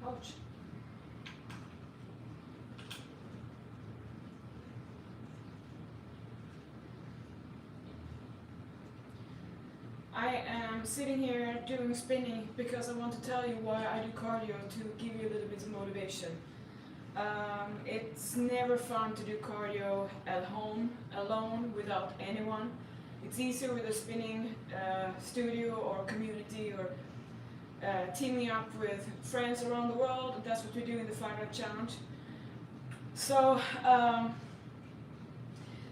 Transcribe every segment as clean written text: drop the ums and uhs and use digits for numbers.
Ouch. I am sitting here doing spinning because I want to tell you why I do cardio, to give you a little bit of motivation. It's never fun to do cardio at home alone without anyone. It's easier with a spinning studio or community, or teaming up with friends around the world. That's what we do in the 5 Night Challenge. So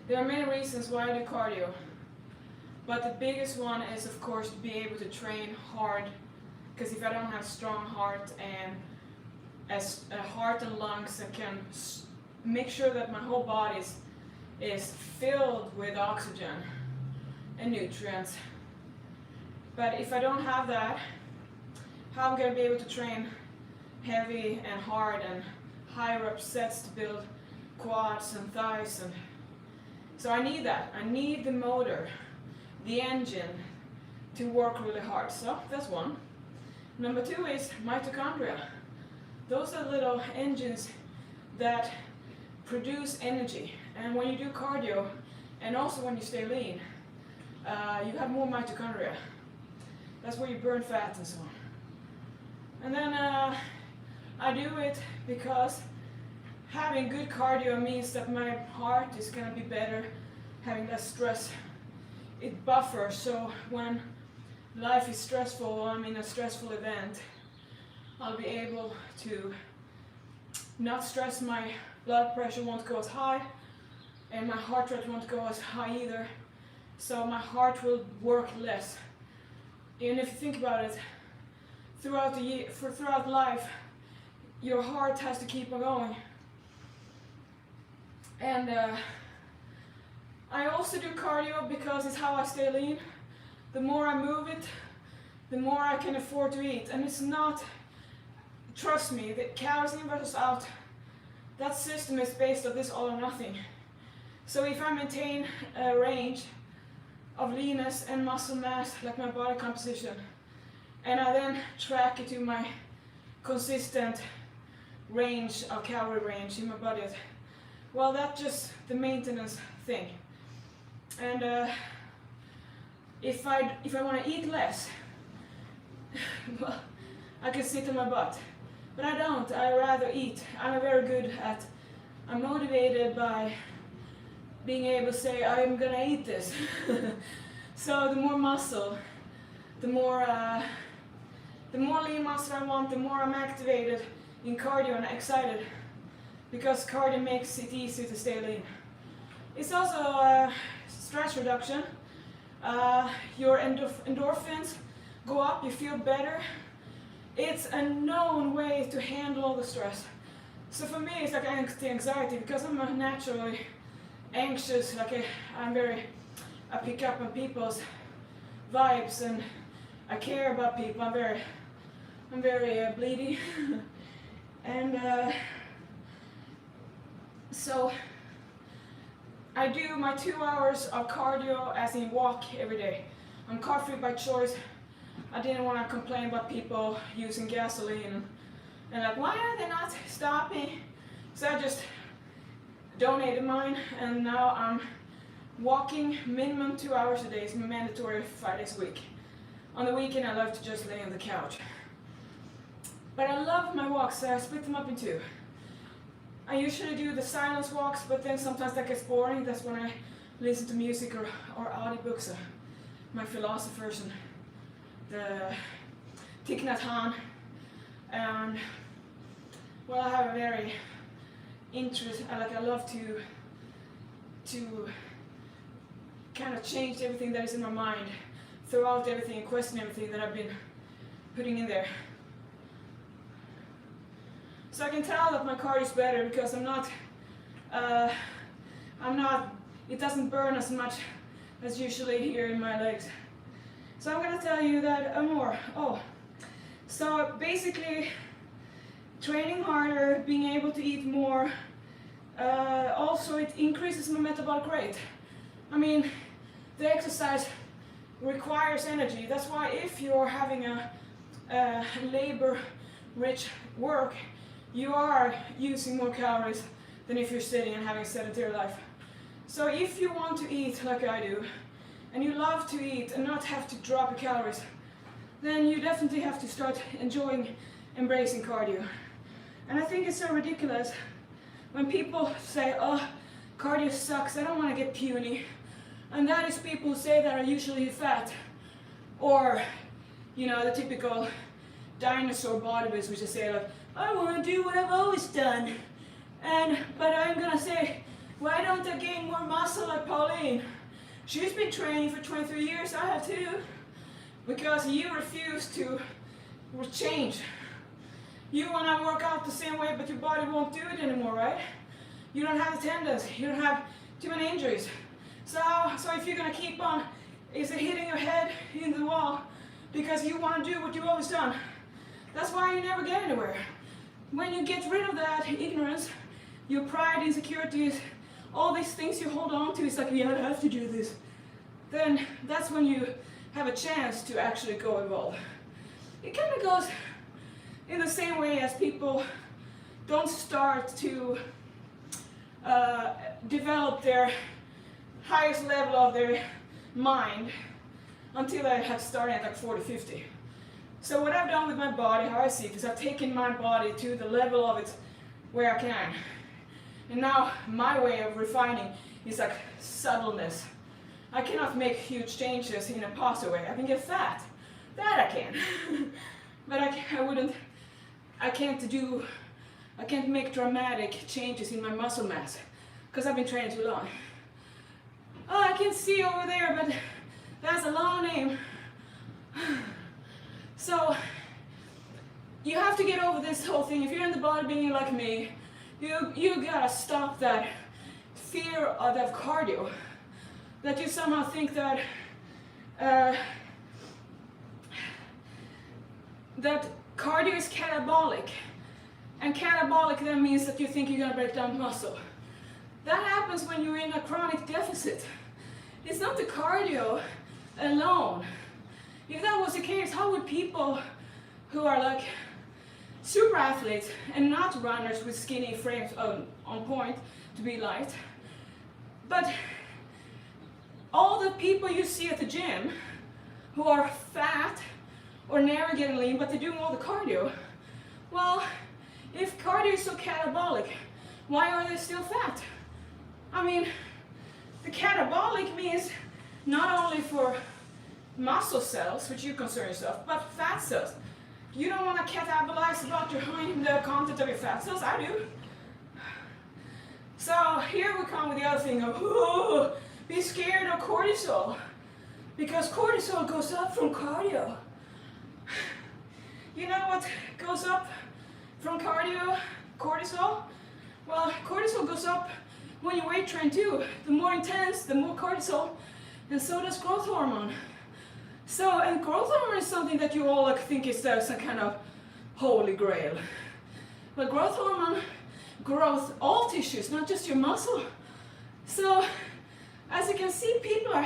there are many reasons why I do cardio, but the biggest one is, of course, to be able to train hard, because if I don't have strong heart and as a heart and lungs, I can make sure that my whole body is filled with oxygen and nutrients. But if I don't have that, how am I going to be able to train heavy and hard and higher up sets to build quads and thighs? And so I need that. I need the motor, the engine, to work really hard. So that's one. Number 2 is mitochondria. Those are little engines that produce energy. And when you do cardio, and also when you stay lean, you have more mitochondria. That's where you burn fat and so on. And then I do it because having good cardio means that my heart is going to be better, having less stress. It buffers, so when life is stressful, or I'm in a stressful event, I'll be able to not stress. My blood pressure won't go as high, and my heart rate won't go as high either. So my heart will work less. And if you think about it, throughout the year, throughout life, your heart has to keep on going. And I also do cardio because it's how I stay lean. The more I move it, the more I can afford to eat. And it's not, trust me, the calories in versus out, that system is based on this all or nothing. So if I maintain a range of leanness and muscle mass, like my body composition, and I then track it to my consistent range of calorie range in my body, well, that's just the maintenance thing. And if I want to eat less, well, I can sit on my butt. But I don't. I rather eat. I'm very good at, I'm motivated by being able to say, I'm gonna eat this. So the more muscle, the more lean muscle I want, the more I'm activated in cardio and excited, because cardio makes it easy to stay lean. It's also stress reduction. Your endorphins go up, you feel better. It's a known way to handle all the stress. So for me, it's like anxiety, because I'm naturally anxious. Like I pick up on people's vibes, and I care about people. I'm very bleedy. And so I do my 2 hours of cardio, as in walk, every day. I'm car-free by choice. I didn't want to complain about people using gasoline and like, why are they not stopping? So I just donated mine, and now I'm walking minimum 2 hours a day. It's mandatory 5 days a week. On the weekend, I love to just lay on the couch. But I love my walks, so I split them up in 2. I usually do the silence walks, but then sometimes that gets boring. That's when I listen to music or audiobooks, my philosophers and the Thich Nhat Hanh. And well, I have a very interest. I love to kind of change everything that is in my mind, throw out everything and question everything that I've been putting in there. So I can tell that my cardio is better because I'm not, it doesn't burn as much as usually here in my legs. So I'm going to tell you that more. So basically, training harder, being able to eat more, also it increases my metabolic rate. I mean, the exercise requires energy. That's why if you're having a labor rich work, you are using more calories than if you're sitting and having a sedentary life. So if you want to eat like I do, and you love to eat and not have to drop your calories, then you definitely have to start embracing cardio. And I think it's so ridiculous when people say, oh, cardio sucks, I don't want to get puny. And that is people who say that are usually fat. Or, you know, the typical dinosaur bodybuilders which say like, I want to do what I've always done. But I'm gonna say, why don't I gain more muscle like Pauline? She's been training for 23 years, I have too. Because you refuse to change. You want to work out the same way, but your body won't do it anymore, right? You don't have the tendons, you don't have too many injuries. So if you're gonna keep on, is it hitting your head in the wall because you want to do what you've always done? That's why you never get anywhere. When you get rid of that ignorance, your pride, insecurities, all these things you hold on to, it's like, yeah, I have to do this. Then that's when you have a chance to actually go evolve. It kind of goes in the same way as people don't start to develop their highest level of their mind until I have started at like 40, 50. So what I've done with my body, how I see it, is I've taken my body to the level of it where I can. And now my way of refining is like subtleness. I cannot make huge changes in a positive way. I can get fat, that I can. But I can't make dramatic changes in my muscle mass because I've been training too long. Oh, I can see over there, but that's a long name. So you have to get over this whole thing. If you're in the bodybuilding like me, you gotta stop that fear of that cardio. That you somehow think that that cardio is catabolic, and catabolic then means that you think you're gonna break down muscle. That happens when you're in a chronic deficit. It's not the cardio alone. If that was the case, how would people who are like super athletes and not runners with skinny frames on point to be light, but all the people you see at the gym who are fat or never getting lean, but they're doing all the cardio, well, if cardio is so catabolic, why are they still fat? I mean, the catabolic means not only for muscle cells, which you concern yourself, but fat cells. You don't want to catabolize about the content of your fat cells, I do. So here we come with the other thing of, oh, be scared of cortisol, because cortisol goes up from cardio. You know what goes up from cardio? Cortisol? Well, cortisol goes up when you weight train too. The more intense, the more cortisol, and so does growth hormone. So, and growth hormone is something that you all think is some kind of holy grail. But growth hormone grows all tissues, not just your muscle. So, as you can see,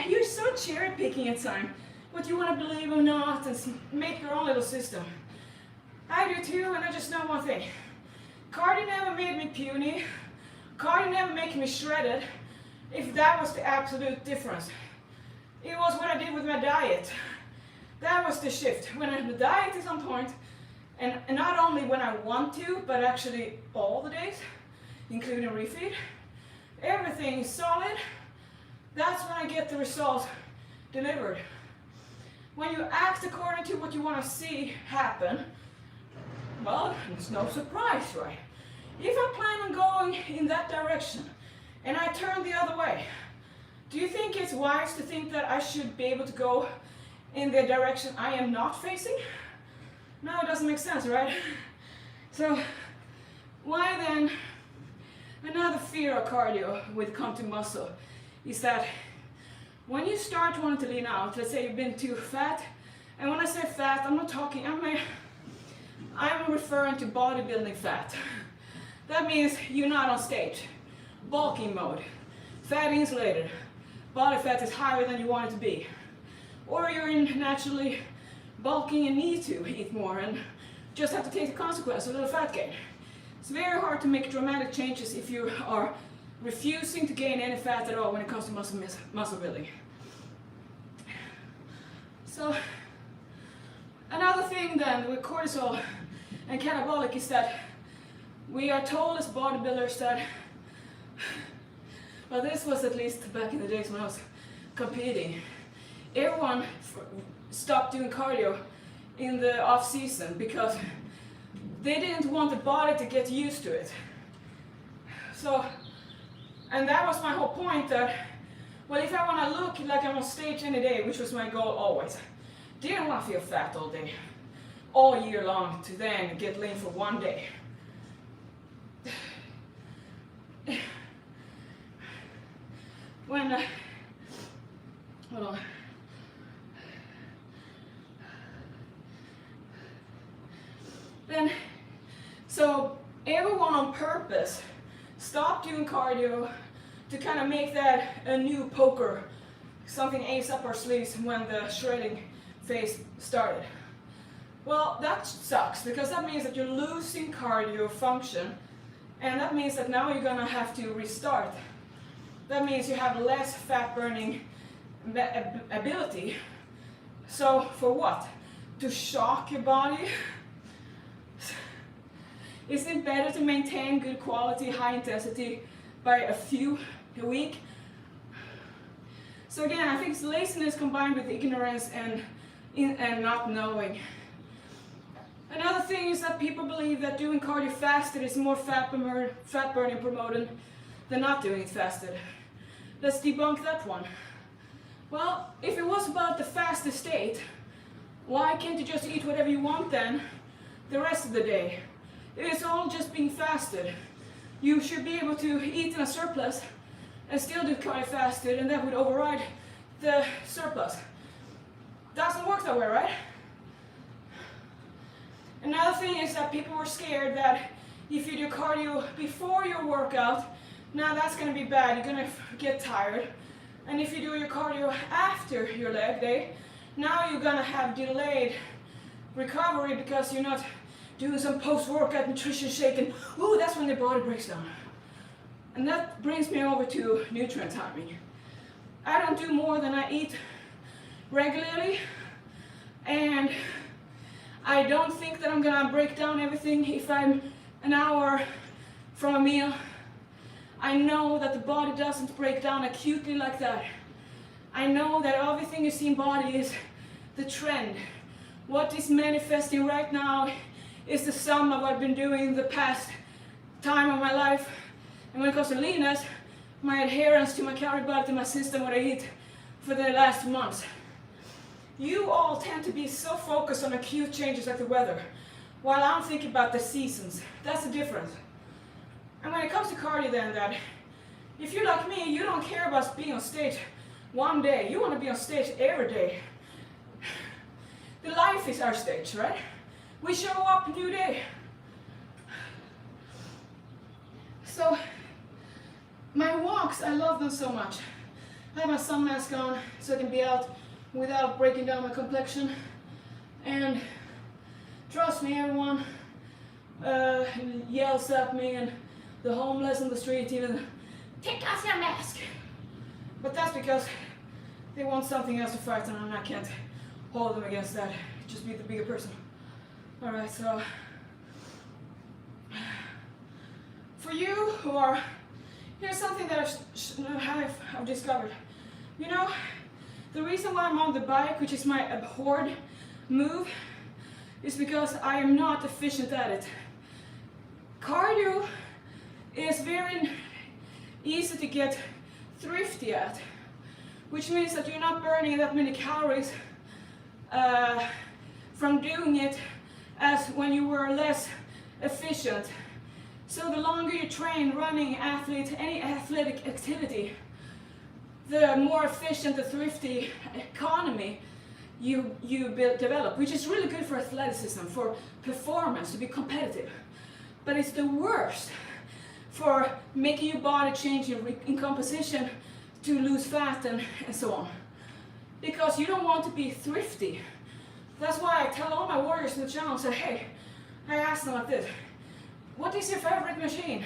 you're so cherry picking at times what you want to believe or not, and make your own little system. I do too, and I just know one thing. Cardio never made me puny. Cardio never made me shredded, if that was the absolute difference. It was what I did with my diet. That was the shift. When the diet is on point, and not only when I want to, but actually all the days, including refeed, everything is solid, that's when I get the results delivered. When you act according to what you want to see happen, well, it's no surprise, right? If I plan on going in that direction and I turn the other way, do you think it's wise to think that I should be able to go in the direction I am not facing? No, it doesn't make sense, right? So, why then, another fear of cardio with come to muscle is that when you start wanting to lean out, let's say you've been too fat, and when I say fat, I'm not talking, I'm referring to bodybuilding fat. That means you're not on stage, bulking mode, fat insulated, body fat is higher than you want it to be. Or you're in naturally bulking and need to eat more and just have to take the consequence, a little fat gain. It's very hard to make dramatic changes if you are refusing to gain any fat at all when it comes to muscle building. So another thing then with cortisol and catabolic is that we are told as bodybuilders that, well, this was at least back in the days when I was competing, everyone stopped doing cardio in the off season because they didn't want the body to get used to it. So, and that was my whole point, that, well, if I want to look like I'm on stage any day, which was my goal always, didn't want to feel fat all day, all year long, to then get lean for one day. When, hold on. Then, so everyone on purpose stopped doing cardio to kind of make that a new poker, something ace up our sleeves when the shredding phase started. Well, that sucks, because that means that you're losing cardio function, and that means that now you're gonna have to restart. That means you have less fat burning ability. So for what? To shock your body? Isn't it better to maintain good quality, high intensity by a few a week? So again, I think it's laziness combined with ignorance and not knowing. Another thing is that people believe that doing cardio fasted is more fat burning promoted than not doing it fasted. Let's debunk that one. Well, if it was about the fasted state, why can't you just eat whatever you want then the rest of the day? If it's all just being fasted, you should be able to eat in a surplus and still do cardio fasted, and that would override the surplus. Doesn't work that way, right? Another thing is that people were scared that if you do cardio before your workout, now that's going to be bad, you're going to get tired. And if you do your cardio after your leg day, now you're going to have delayed recovery because you're not doing some post-workout nutrition shake, and ooh, that's when the body breaks down. And that brings me over to nutrient timing. I don't do more than I eat regularly, and I don't think that I'm gonna break down everything if I'm an hour from a meal. I know that the body doesn't break down acutely like that. I know that everything you see in body is the trend. What is manifesting right now is the sum of what I've been doing the past time of my life. And when it comes to leanness, my adherence to my calorie budget and my system, what I eat for the last months. You all tend to be so focused on acute changes like the weather, while I'm thinking about the seasons. That's the difference. And when it comes to cardio then, that if you're like me, you don't care about being on stage one day. You want to be on stage every day. The life is our stage, right? We show up new day. So my walks, I love them so much. I have my sun mask on so I can be out without breaking down my complexion. And trust me, everyone yells at me, and the homeless on the street even, take off your mask. But that's because they want something else to fight on, and I can't hold them against that. Just be the bigger person. Alright, so for you who are, here's something that I've discovered. You know, the reason why I'm on the bike, which is my abhorred move, is because I am not efficient at it. Cardio is very easy to get thrifty at, which means that you're not burning that many calories from doing it as when you were less efficient. So the longer you train, running, any athletic activity, the more efficient the thrifty economy you develop, which is really good for athleticism, for performance, to be competitive. But it's the worst for making your body change in composition to lose fat and so on. Because you don't want to be thrifty. That's why I tell all my warriors in the channel, say, hey, I ask them like this, what is your favorite machine?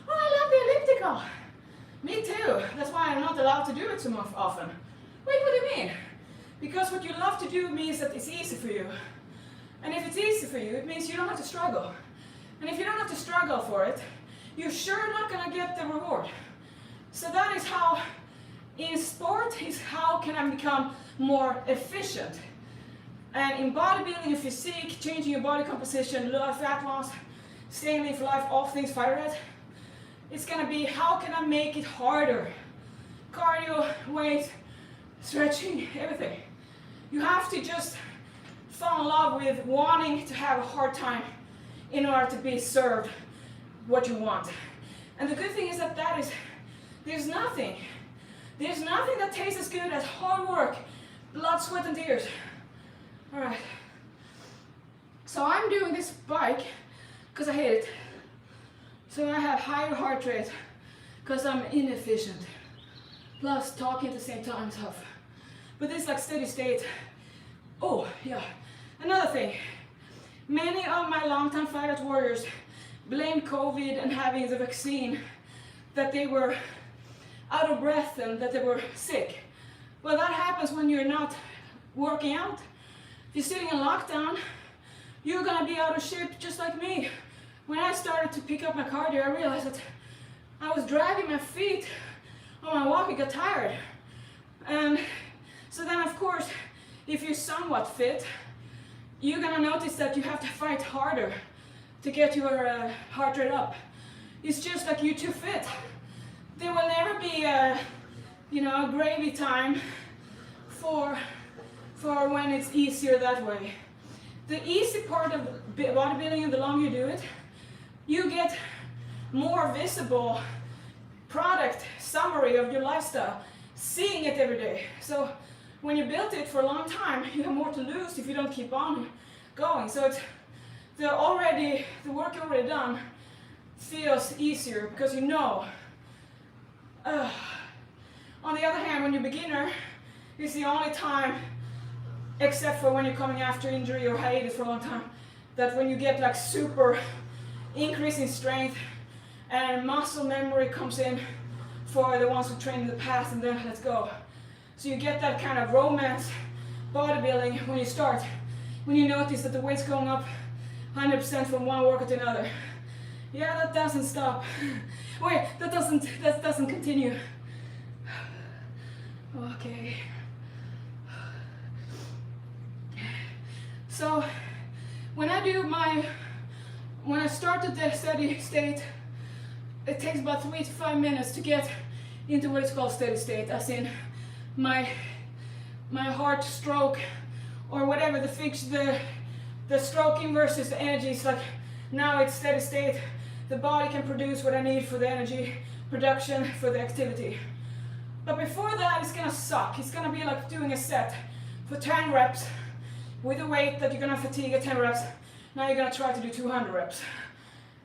Oh, I love the elliptical. Me too. That's why I'm not allowed to do it so often. Wait, what do you mean? Because what you love to do means that it's easy for you. And if it's easy for you, it means you don't have to struggle. And if you don't have to struggle for it, you're sure not going to get the reward. So that is how, in sport, is how can I become more efficient. And in bodybuilding and physique, changing your body composition, fat loss, staying lean for life, all things fire red, it's going to be how can I make it harder. Cardio, weight, stretching, everything. You have to just fall in love with wanting to have a hard time in order to be served what you want. And the good thing is that there's nothing that tastes as good as hard work, blood, sweat and tears. All right. So I'm doing this bike because I hate it. So I have higher heart rate because I'm inefficient. Plus talking at the same time is tough. But this is like steady state. Oh yeah, another thing. Many of my longtime fat warriors blamed COVID and having the vaccine that they were out of breath and that they were sick. Well, that happens when you're not working out. If you're sitting in lockdown, you're gonna be out of shape just like me. When I started to pick up my cardio, I realized that I was dragging my feet on my walk. I got tired. And so then, of course, if you're somewhat fit, you're gonna notice that you have to fight harder to get your heart rate up. It's just like you're too fit. There will never be a gravy time for when it's easier that way. The easy part of bodybuilding, and the longer you do it, you get more visible product summary of your lifestyle, seeing it every day. So when you built it for a long time, you have more to lose if you don't keep on going. So it's the work you already done feels easier because you know. On the other hand, when you're a beginner, it's the only time, except for when you're coming after injury or hiatus for a long time, that when you get like super increase in strength and muscle memory comes in for the ones who trained in the past, and then let's go. So you get that kind of romance bodybuilding when you start, when you notice that the weight's going up 100% from one workout to another. Yeah, that doesn't stop. Wait, that doesn't continue. Okay. So when I started the steady state, it takes about 3 to 5 minutes to get into what is called steady state, as in my heart stroke or whatever the stroking versus the energy is like. Now it's steady state. The body can produce what I need for the energy production for the activity. But before that, it's gonna suck. It's gonna be like doing a set for 10 reps with a weight that you're gonna fatigue at 10 reps. Now you're gonna try to do 200 reps.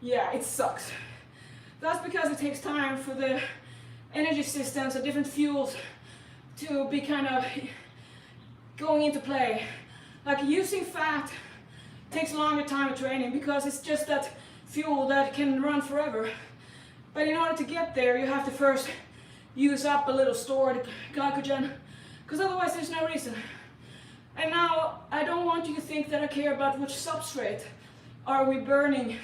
Yeah, it sucks. That's because it takes time for the energy systems and different fuels to be kind of going into play. Like using fat takes a longer time of training because it's just that fuel that can run forever. But in order to get there, you have to first use up a little stored glycogen, because otherwise there's no reason. And now I don't want you to think that I care about which substrate are we burning,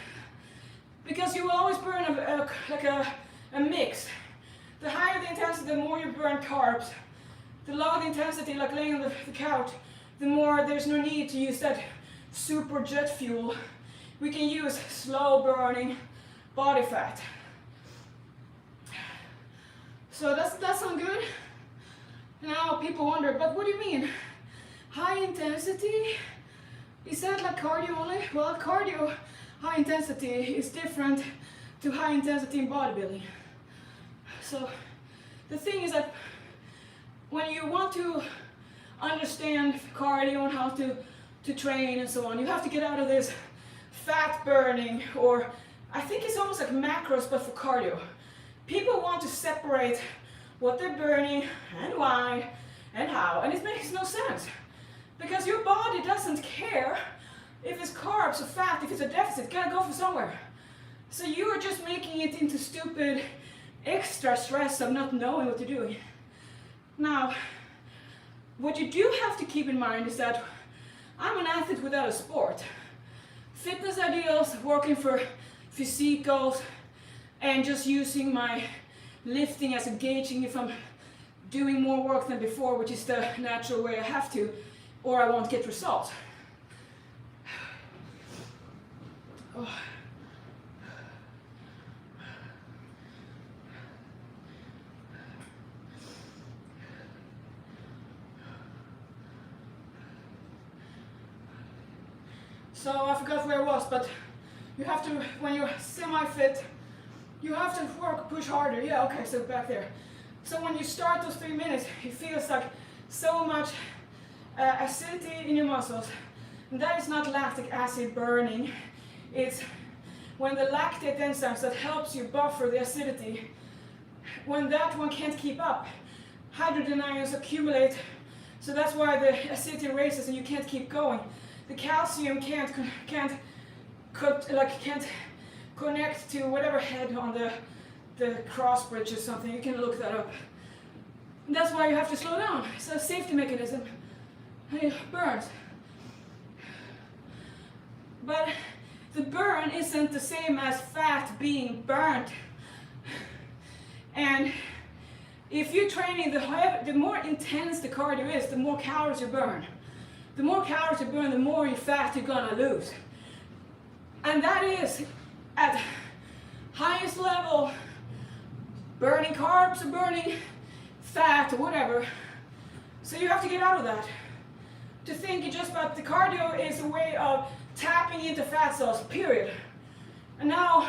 because you will always burn a mix. The higher the intensity, the more you burn carbs. The lower the intensity, like laying on the couch, the more there's no need to use that super jet fuel. We can use slow burning body fat. So that sound good? Now people wonder, but what do you mean? High intensity? Is that like cardio only? Well, cardio, high intensity is different to high intensity in bodybuilding. So the thing is that when you want to understand cardio and how to train and so on, you have to get out of this fat burning, or I think it's almost like macros but for cardio. People want to separate what they're burning and why and how, and it makes no sense, because your body doesn't care If it's carbs or fat, if it's a deficit, gotta go from somewhere. So you are just making it into stupid extra stress of not knowing what you're doing. Now, what you do have to keep in mind is that I'm an athlete without a sport. Fitness ideals, working for physique goals, and just using my lifting as a gauging if I'm doing more work than before, which is the natural way I have to, or I won't get results. Oh. So I forgot where I was, but you have to, when you're semi-fit, you have to work, push harder. Yeah, okay, so back there. So when you start those 3 minutes, it feels like so much acidity in your muscles. And that is not lactic acid burning. It's when the lactate enzymes that helps you buffer the acidity, when that one can't keep up, hydrogen ions accumulate. So that's why the acidity raises and you can't keep going. The calcium can't connect to whatever head on the cross bridge or something. You can look that up. And that's why you have to slow down. It's a safety mechanism. It burns. But the burn isn't the same as fat being burnt. And if you're training, the more intense the cardio is, the more calories you burn. The more calories you burn, the more fat you're gonna lose. And that is at highest level, burning carbs or burning fat or whatever. So you have to get out of that. To think just about the cardio is a way of tapping into fat cells, period. And now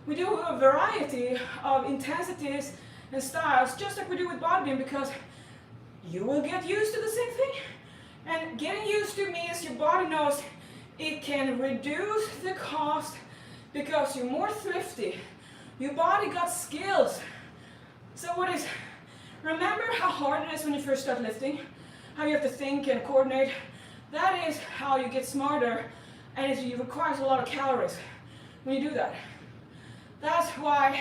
we do a variety of intensities and styles, just like we do with bodybuilding, because you will get used to the same thing. And getting used to means your body knows it can reduce the cost because you're more thrifty. Your body got skills. So remember how hard it is when you first start lifting? How you have to think and coordinate? That is how you get smarter, and it requires a lot of calories when you do that. That's why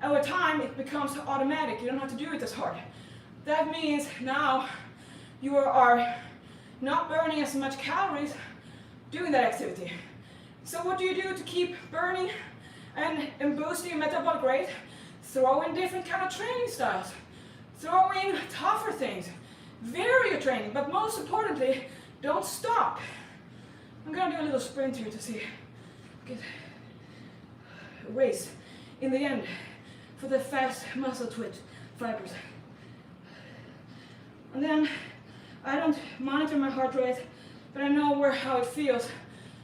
over time it becomes automatic. You don't have to do it as hard. That means now you are not burning as much calories doing that activity. So what do you do to keep burning and boosting your metabolic rate? Throw in different kind of training styles. Throw in tougher things. Vary your training, but most importantly, don't stop. I'm gonna do a little sprint here to see, get a race in the end for the fast muscle twitch fibers. And then I don't monitor my heart rate, but I know how it feels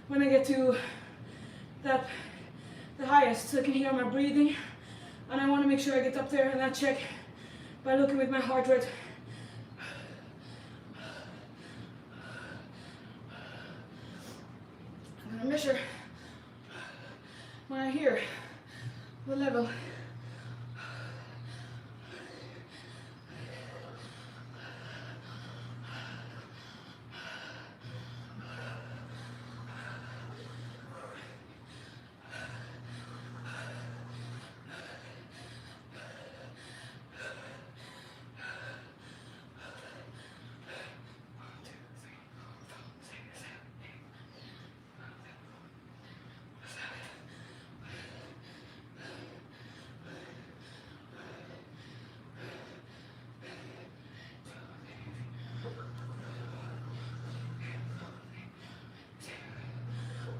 when I get to the highest, so I can hear my breathing. And I want to make sure I get up there and I check by looking with my heart rate. I'm going to measure when I hear the level.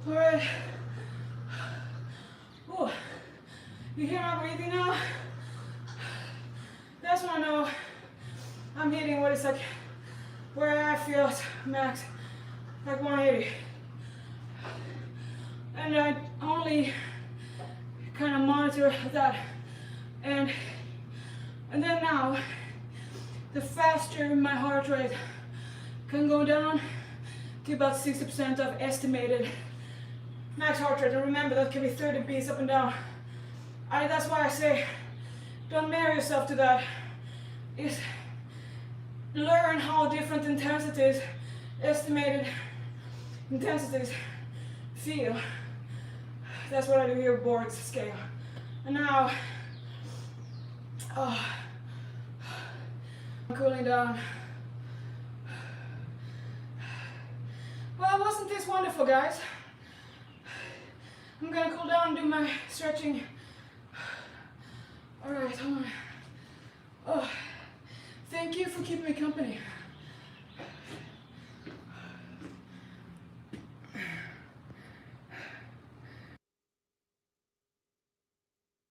All right. Oh, you hear my breathing now? That's when I know I'm hitting what is like where I feel it's max, like 180. And I only kind of monitor that. And then now, the faster my heart rate can go down to about 60% of estimated max heart rate. And remember, that can be 30 beats up and down. That's why I say, don't marry yourself to that. Learn how different intensities estimated intensities feel. That's what I do here, board scale. And now, I'm cooling down. Well, wasn't this wonderful, guys? I'm gonna cool down and do my stretching. All right, hold on. Oh, thank you for keeping me company.